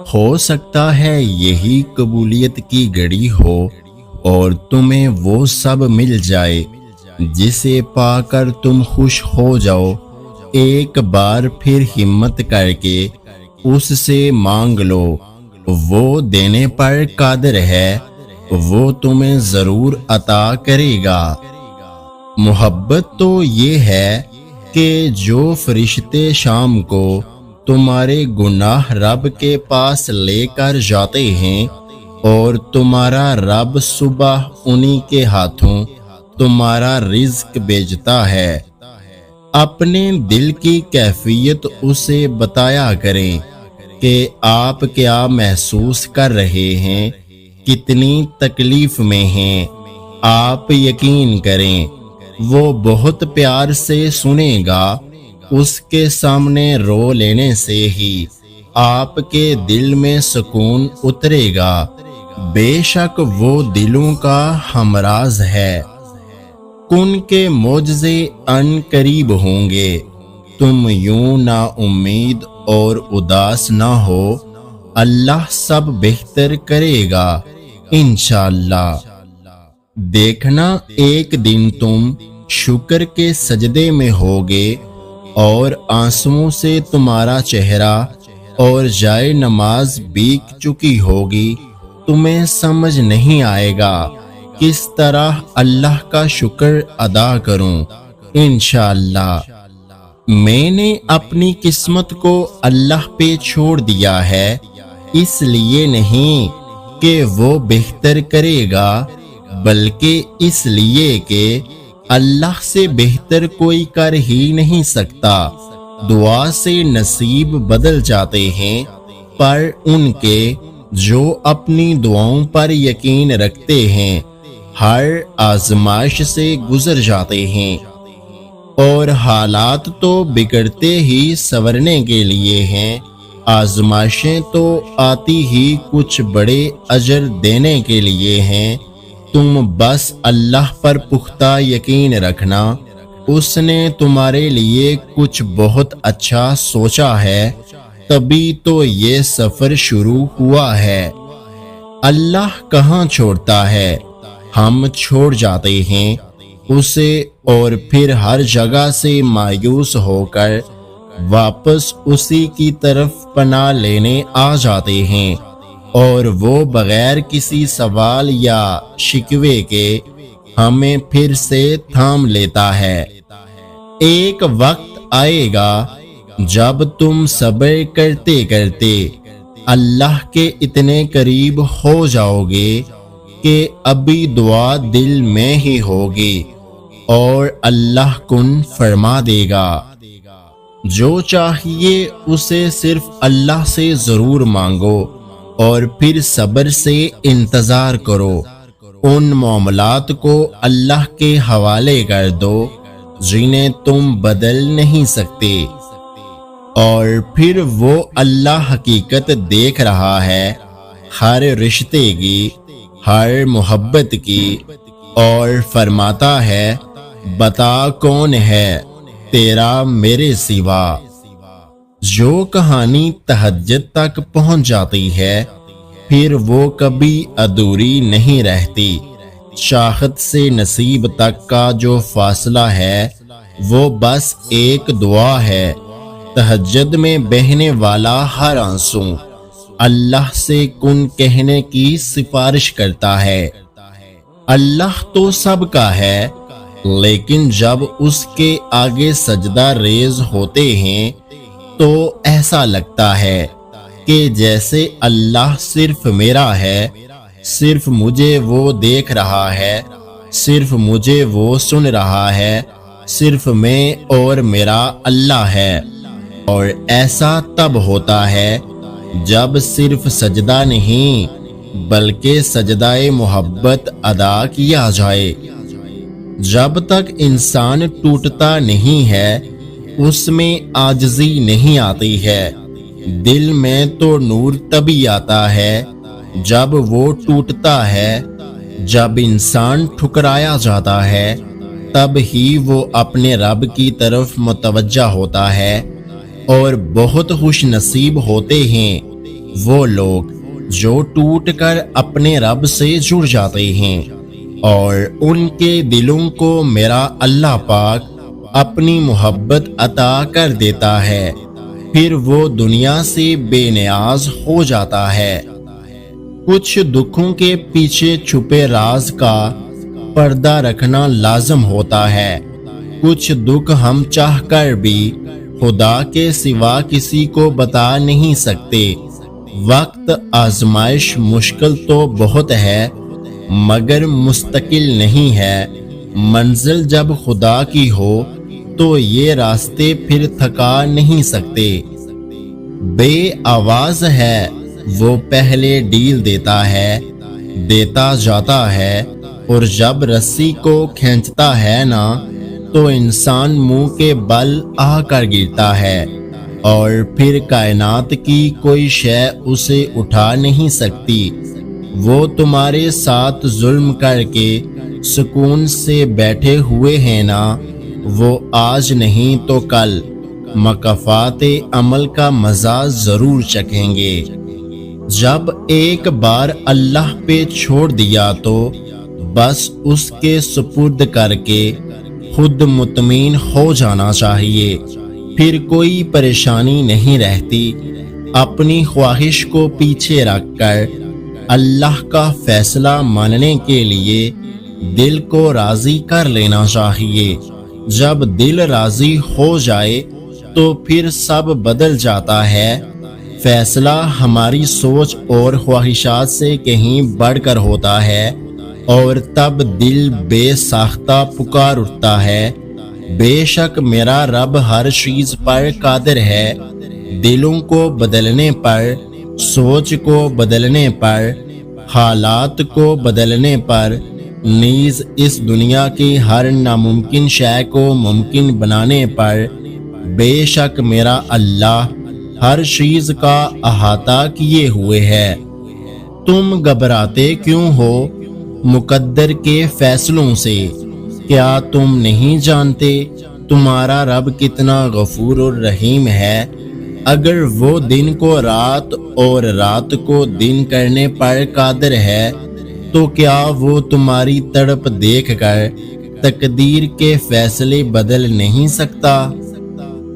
ہو سکتا ہے یہی قبولیت کی گھڑی ہو اور تمہیں وہ سب مل جائے جسے پا کر تم خوش ہو جاؤ۔ ایک بار پھر ہمت کر کے اس سے مانگ لو، وہ دینے پر قادر ہے، وہ تمہیں ضرور عطا کرے گا۔ محبت تو یہ ہے کہ جو فرشتے شام کو تمہارے گناہ رب کے پاس لے کر جاتے ہیں اور تمہارا رب صبح انہی کے ہاتھوں تمہارا رزق بھیجتا ہے۔ اپنے دل کی کیفیت اسے بتایا کریں کہ آپ کیا محسوس کر رہے ہیں، کتنی تکلیف میں ہیں۔ آپ یقین کریں وہ بہت پیار سے سنے گا۔ اس کے سامنے رو لینے سے ہی آپ کے دل میں سکون اترے گا۔ بے شک وہ دلوں کا ہمراز ہے۔ کن کے معجزے ان قریب ہوں گے، تم یوں نا امید اور اداس نہ ہو، اللہ سب بہتر کرے گا انشاءاللہ۔ دیکھنا ایک دن تم شکر کے سجدے میں ہوگے اور آنسوؤں سے تمہارا چہرہ اور جائے نماز بھیگ چکی ہوگی، تمہیں سمجھ نہیں آئے گا کس طرح اللہ کا شکر ادا کروں۔ انشاءاللہ میں نے اپنی قسمت کو اللہ پہ چھوڑ دیا ہے، اس لیے نہیں کہ وہ بہتر کرے گا بلکہ اس لیے کہ اللہ سے بہتر کوئی کر ہی نہیں سکتا۔ دعا سے نصیب بدل جاتے ہیں، پر ان کے جو اپنی دعاؤں پر یقین رکھتے ہیں ہر آزمائش سے گزر جاتے ہیں، اور حالات تو بگڑتے ہی سنورنے کے لیے ہیں، آزمائشیں تو آتی ہی کچھ بڑے اجر دینے کے لیے ہیں۔ تم بس اللہ پر پختہ یقین رکھنا، اس نے تمہارے لیے کچھ بہت اچھا سوچا ہے، تبھی تو یہ سفر شروع ہوا ہے۔ اللہ کہاں چھوڑتا ہے، ہم چھوڑ جاتے ہیں اسے، اور پھر ہر جگہ سے مایوس ہو کر واپس اسی کی طرف پناہ لینے آ جاتے ہیں، اور وہ بغیر کسی سوال یا شکوے کے ہمیں پھر سے تھام لیتا ہے۔ ایک وقت آئے گا جب تم صبر کرتے کرتے اللہ کے اتنے قریب ہو جاؤ گے کہ ابھی دعا دل میں ہی ہوگی اور اللہ کن فرما دے گا۔ جو چاہیے اسے صرف اللہ سے ضرور مانگو اور پھر صبر سے انتظار کرو۔ ان معاملات کو اللہ کے حوالے کر دو جنہیں تم بدل نہیں سکتے، اور پھر وہ اللہ حقیقت دیکھ رہا ہے ہر رشتے کی، ہر محبت کی، اور فرماتا ہے بتا کون ہے تیرا میرے سوا۔ جو کہانی تہجد تک پہنچ جاتی ہے پھر وہ کبھی ادھوری نہیں رہتی۔ چاہت سے نصیب تک کا جو فاصلہ ہے وہ بس ایک دعا ہے۔ تہجد میں بہنے والا ہر آنسو اللہ سے کن کہنے کی سفارش کرتا ہے۔ اللہ تو سب کا ہے، لیکن جب اس کے آگے سجدہ ریز ہوتے ہیں تو ایسا لگتا ہے کہ جیسے اللہ صرف میرا ہے، صرف مجھے وہ دیکھ رہا ہے، صرف مجھے وہ سن رہا ہے، صرف میں اور میرا اللہ ہے۔ اور ایسا تب ہوتا ہے جب صرف سجدہ نہیں بلکہ سجدہ محبت ادا کیا جائے۔ جب تک انسان ٹوٹتا نہیں ہے اس میں عاجزی نہیں آتی ہے۔ دل میں تو نور تبھی آتا ہے جب وہ ٹوٹتا ہے۔ جب انسان ٹھکرایا جاتا ہے تب ہی وہ اپنے رب کی طرف متوجہ ہوتا ہے، اور بہت خوش نصیب ہوتے ہیں وہ لوگ جو ٹوٹ کر اپنے رب سے جڑ جاتے ہیں اور ان کے دلوں کو میرا اللہ پاک اپنی محبت عطا کر دیتا ہے، پھر وہ دنیا سے بے نیاز ہو جاتا ہے۔ کچھ دکھوں کے پیچھے چھپے راز کا پردہ رکھنا لازم ہوتا ہے۔ کچھ دکھ ہم چاہ کر بھی خدا کے سوا کسی کو بتا نہیں سکتے۔ وقت آزمائش مشکل تو بہت ہے مگر مستقل نہیں ہے۔ منزل جب خدا کی ہو تو یہ راستے پھر تھکا نہیں سکتے۔ بے آواز ہے وہ پہلے ڈیل دیتا ہے، دیتا جاتا ہے، اور جب رسی کو کھینچتا ہے نا تو انسان منہ کے بل آ کر گرتا ہے، اور پھر کائنات کی کوئی شے اسے اٹھا نہیں سکتی۔ وہ تمہارے ساتھ ظلم کر کے سکون سے بیٹھے ہوئے ہیں نا، وہ آج نہیں تو کل مکافات عمل کا مزہ ضرور چکھیں گے۔ جب ایک بار اللہ پہ چھوڑ دیا تو بس اس کے سپرد کر کے خود مطمئن ہو جانا چاہیے، پھر کوئی پریشانی نہیں رہتی۔ اپنی خواہش کو پیچھے رکھ کر اللہ کا فیصلہ ماننے کے لیے دل کو راضی کر لینا چاہیے۔ جب دل راضی ہو جائے تو پھر سب بدل جاتا ہے۔ فیصلہ ہماری سوچ اور خواہشات سے کہیں بڑھ کر ہوتا ہے، اور تب دل بے ساختہ پکار اٹھتا ہے، بے شک میرا رب ہر چیز پر قادر ہے۔ دلوں کو بدلنے پر، سوچ کو بدلنے پر، حالات کو بدلنے پر، نیز اس دنیا کی ہر ناممکن شے کو ممکن بنانے پر بے شک میرا اللہ ہر چیز کا احاطہ کیے ہوئے ہے۔ تم گھبراتے کیوں ہو مقدر کے فیصلوں سے؟ کیا تم نہیں جانتے تمہارا رب کتنا غفور اور رحیم ہے؟ اگر وہ دن کو رات اور رات کو دن کرنے پر قادر ہے تو کیا وہ تمہاری تڑپ دیکھ کر تقدیر کے فیصلے بدل نہیں سکتا؟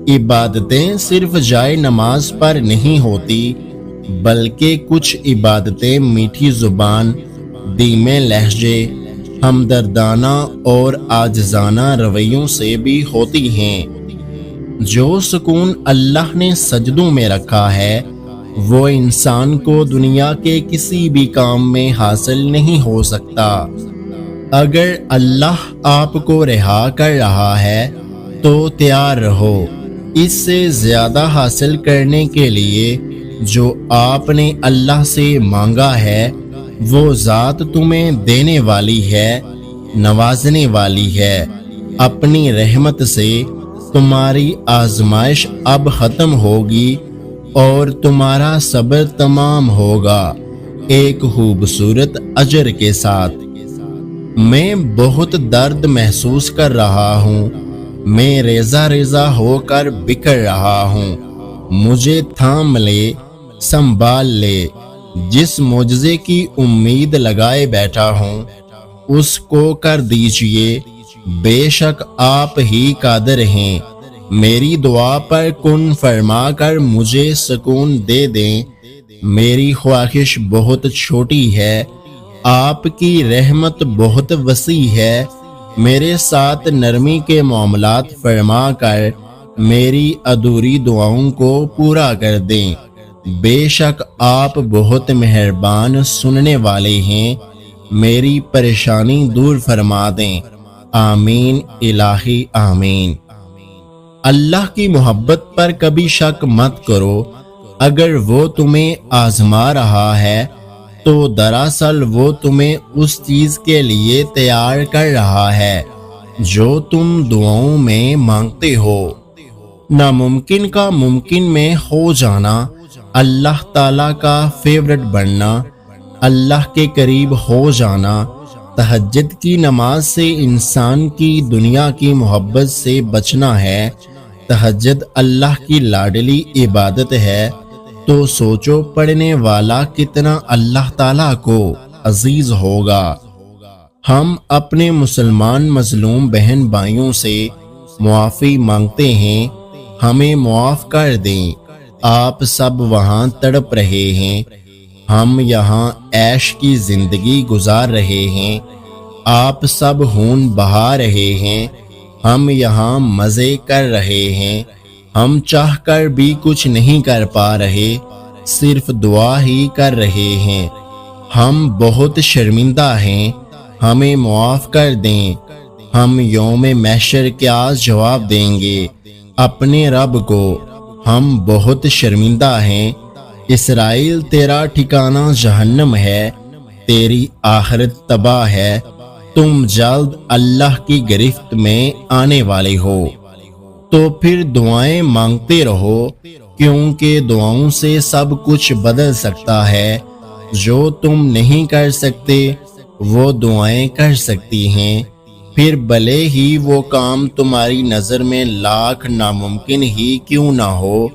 عبادتیں صرف جائے نماز پر نہیں ہوتی، بلکہ کچھ عبادتیں میٹھی زبان، دھیمے لہجے، ہمدردانہ اور عاجزانہ رویوں سے بھی ہوتی ہیں۔ جو سکون اللہ نے سجدوں میں رکھا ہے وہ انسان کو دنیا کے کسی بھی کام میں حاصل نہیں ہو سکتا۔ اگر اللہ آپ کو رہا کر رہا ہے تو تیار رہو اس سے زیادہ حاصل کرنے کے لیے جو آپ نے اللہ سے مانگا ہے۔ وہ ذات تمہیں دینے والی ہے، نوازنے والی ہے۔ اپنی رحمت سے تمہاری آزمائش اب ختم ہوگی اور تمہارا صبر تمام ہوگا ایک خوبصورت اجر کے ساتھ۔ میں بہت درد محسوس کر رہا ہوں، میں ریزہ ریزہ ہو کر بکھر رہا ہوں، مجھے تھام لے، سنبھال لے۔ جس معجزے کی امید لگائے بیٹھا ہوں اس کو کر دیجئے، بے شک آپ ہی قادر ہیں۔ میری دعا پر کن فرما کر مجھے سکون دے دیں۔ میری خواہش بہت چھوٹی ہے، آپ کی رحمت بہت وسیع ہے۔ میرے ساتھ نرمی کے معاملات فرما کر میری ادھوری دعاؤں کو پورا کر دیں۔ بے شک آپ بہت مہربان سننے والے ہیں، میری پریشانی دور فرما دیں۔ آمین الہی آمین۔ اللہ کی محبت پر کبھی شک مت کرو۔ اگر وہ تمہیں آزما رہا ہے تو دراصل وہ تمہیں اس چیز کے لیے تیار کر رہا ہے جو تم دعاؤں میں مانگتے ہو۔ ناممکن کا ممکن میں ہو جانا، اللہ تعالیٰ کا فیورٹ بننا، اللہ کے قریب ہو جانا، تہجد کی نماز سے انسان کی دنیا کی محبت سے بچنا ہے۔ تہجد اللہ کی لاڈلی عبادت ہے، تو سوچو پڑھنے والا کتنا اللہ تعالیٰ کو عزیز ہوگا۔ ہم اپنے مسلمان مظلوم بہن بھائیوں سے معافی مانگتے ہیں، ہمیں معاف کر دیں۔ آپ سب وہاں تڑپ رہے ہیں، ہم یہاں عیش کی زندگی گزار رہے ہیں۔ آپ سب خون بہا رہے ہیں، ہم یہاں مزے کر رہے ہیں۔ ہم چاہ کر بھی کچھ نہیں کر پا رہے، صرف دعا ہی کر رہے ہیں۔ ہم بہت شرمندہ ہیں، ہمیں معاف کر دیں۔ ہم یوم محشر کیا جواب دیں گے اپنے رب کو؟ ہم بہت شرمندہ ہیں۔ اسرائیل، تیرا ٹھکانہ جہنم ہے، تیری آخرت تباہ ہے، تم جلد اللہ کی گرفت میں آنے والے ہو۔ تو پھر دعائیں مانگتے رہو، کیونکہ دعاؤں سے سب کچھ بدل سکتا ہے۔ جو تم نہیں کر سکتے وہ دعائیں کر سکتی ہیں، پھر بھلے ہی وہ کام تمہاری نظر میں لاکھ ناممکن ہی کیوں نہ ہو۔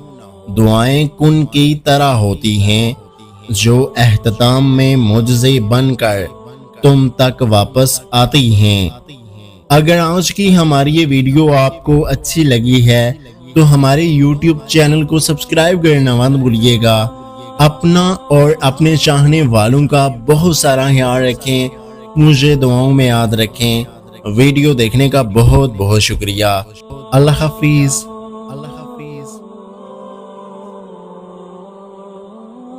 دعائیں کن کی طرح ہوتی ہیں جو اختتام میں معجزے بن کر تم تک واپس آتی ہیں۔ اگر آج کی ہماری یہ ویڈیو آپ کو اچھی لگی ہے تو ہمارے یوٹیوب چینل کو سبسکرائب کرنا مت بھولیے گا۔ اپنا اور اپنے چاہنے والوں کا بہت سارا خیال رکھیں، مجھے دعاؤں میں یاد رکھیں۔ ویڈیو دیکھنے کا بہت بہت شکریہ۔ اللہ حافظ۔